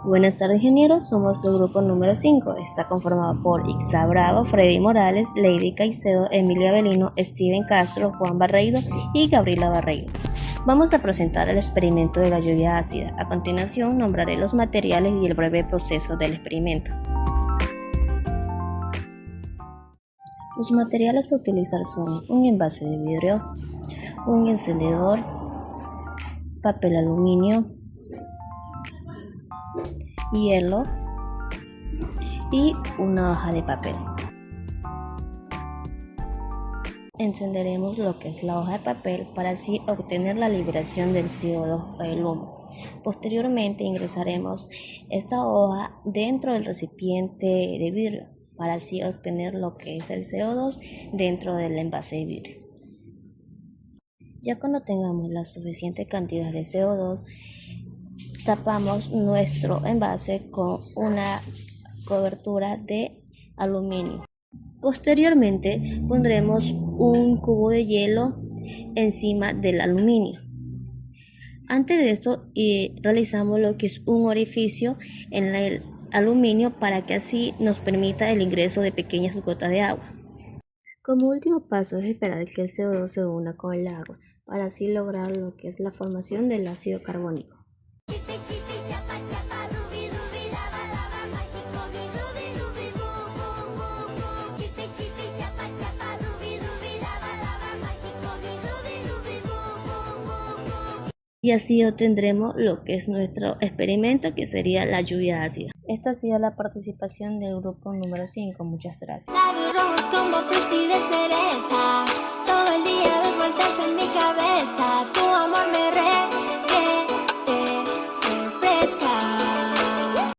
Buenas tardes, ingenieros. Somos el grupo número 5. Está conformado por Ixa Bravo, Freddy Morales, Lady Caicedo, Emilia Belino, Steven Castro, Juan Barreiro y Gabriela Barreiro. Vamos a presentar el experimento de la lluvia ácida. A continuación, nombraré los materiales y el breve proceso del experimento. Los materiales a utilizar son un envase de vidrio, un encendedor, papel aluminio, hielo y una hoja de papel. Encenderemos lo que es la hoja de papel para así obtener la liberación del CO2 o el humo. Posteriormente ingresaremos esta hoja dentro del recipiente de vidrio para así obtener lo que es el CO2 dentro del envase de vidrio. Ya cuando tengamos la suficiente cantidad de CO2, tapamos nuestro envase con una cobertura de aluminio. Posteriormente pondremos un cubo de hielo encima del aluminio. Antes de esto realizamos lo que es un orificio en el aluminio para que así nos permita el ingreso de pequeñas gotas de agua. Como último paso es esperar que el CO2 se una con el agua para así lograr lo que es la formación del ácido carbónico. Y así obtendremos lo que es nuestro experimento, que sería la lluvia ácida. Esta ha sido la participación del grupo número 5. Muchas gracias. Labios rojos como frutti de cereza, todo el día ves vueltas en mi cabeza.